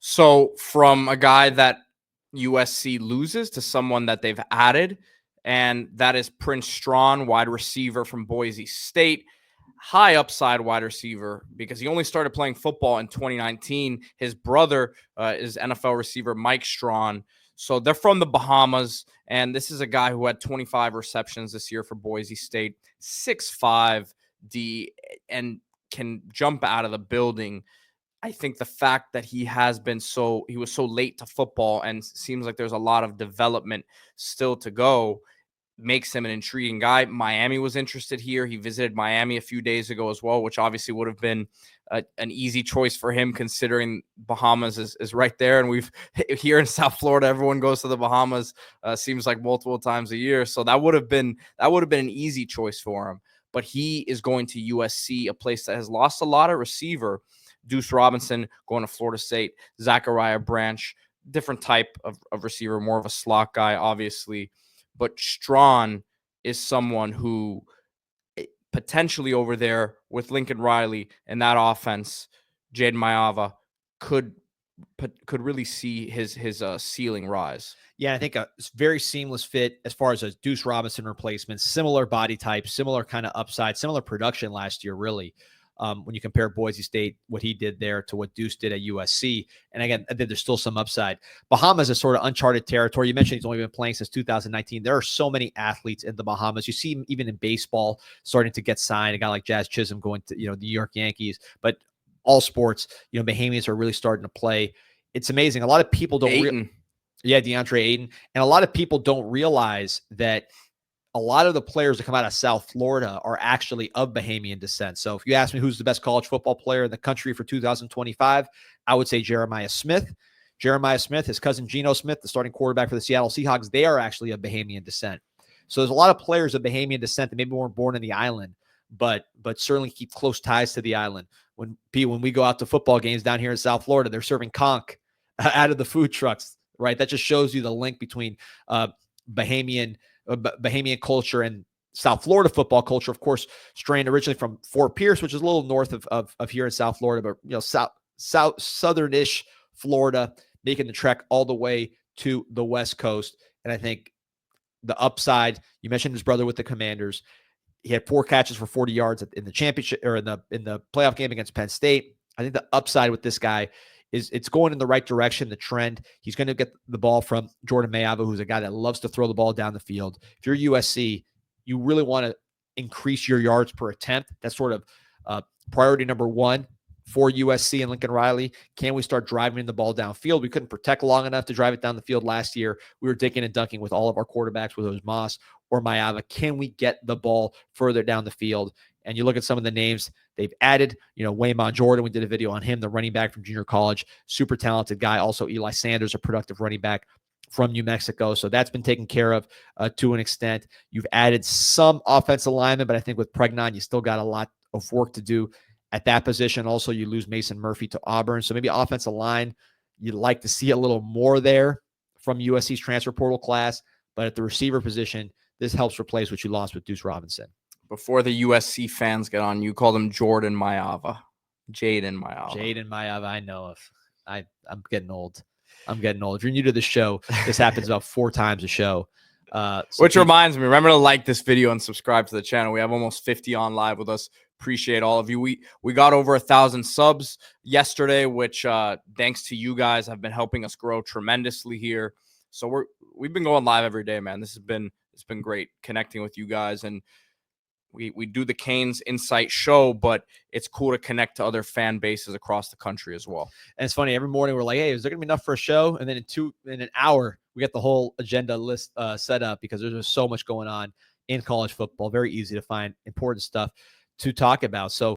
So from a guy that USC loses to someone that they've added, and that is Prince Strachan, wide receiver from Boise State. High upside wide receiver because he only started playing football in 2019. His brother is NFL receiver Mike Strachan. So they're from the Bahamas, and this is a guy who had 25 receptions this year for Boise State, 6'5", D, and can jump out of the building. I think the fact that he was so late to football and seems like there's a lot of development still to go makes him an intriguing guy. Miami was interested here. He visited Miami a few days ago as well, which obviously would have been an easy choice for him considering Bahamas is right there. And we've here in South Florida, everyone goes to the Bahamas, seems like multiple times a year. So that would have been an easy choice for him. But he is going to USC, a place that has lost a lot of receiver. Deuce Robinson going to Florida State, Zachariah Branch, different type of receiver, more of a slot guy, obviously. But Strachan is someone who potentially over there with Lincoln Riley and that offense, Jaden Maiava, could really see his ceiling rise. Yeah, I think a very seamless fit as far as a Deuce Robinson replacement, similar body type, similar kind of upside, similar production last year, really. When you compare Boise State, what he did there to what Deuce did at USC. And again, I think there's still some upside. Bahamas is sort of uncharted territory. You mentioned he's only been playing since 2019. There are so many athletes in the Bahamas. You see him even in baseball starting to get signed. A guy like Jazz Chisholm going to, the New York Yankees. But all sports, Bahamians are really starting to play. It's amazing. A lot of people don't DeAndre Ayton. And a lot of people don't realize that a lot of the players that come out of South Florida are actually of Bahamian descent. So if you ask me who's the best college football player in the country for 2025, I would say Jeremiah Smith. Jeremiah Smith, his cousin Geno Smith, the starting quarterback for the Seattle Seahawks, they are actually of Bahamian descent. So there's a lot of players of Bahamian descent that maybe weren't born in the island, but certainly keep close ties to the island. When we go out to football games down here in South Florida, they're serving conch out of the food trucks, right? That just shows you the link between Bahamian culture and South Florida football culture. Of course, strained originally from Fort Pierce, which is a little north of here in South Florida, but southern-ish Florida, making the trek all the way to the West Coast. And I think the upside, you mentioned his brother with the Commanders. He had 4 catches for 40 yards in the championship or in the playoff game against Penn State. I think the upside with this guy is it's going in the right direction, the trend. He's going to get the ball from Jordan Maiava, who's a guy that loves to throw the ball down the field. If you're USC, you really want to increase your yards per attempt. That's sort of priority number one for USC and Lincoln Riley. Can we start driving the ball downfield? We couldn't protect long enough to drive it down the field last year. We were dicking and dunking with all of our quarterbacks, whether it was Moss or Maiava. Can we get the ball further down the field? And you look at some of the names they've added, Waymon Jordan, we did a video on him, the running back from junior college, super talented guy. Also, Eli Sanders, a productive running back from New Mexico. So that's been taken care of to an extent. You've added some offensive linemen, but I think with Pregnon, you still got a lot of work to do at that position. Also, you lose Mason Murphy to Auburn. So maybe offensive line, you'd like to see a little more there from USC's transfer portal class. But at the receiver position, this helps replace what you lost with Deuce Robinson. Before the USC fans get on, you called him Jordan Maiava. Jaden Maiava, I know. I'm getting old. If you're new to the show, this happens about 4 times a show. Which reminds me, remember to like this video and subscribe to the channel. We have almost 50 on live with us. Appreciate all of you. We got over 1,000 subs yesterday, which thanks to you guys have been helping us grow tremendously here. So we've been going live every day, man. It's been great connecting with you guys, and we do the Canes Insight show, but it's cool to connect to other fan bases across the country as well. And it's funny, every morning we're like, hey, is there gonna be enough for a show? And then in an hour, we get the whole agenda list set up because there's just so much going on in college football. Very easy to find important stuff to talk about. So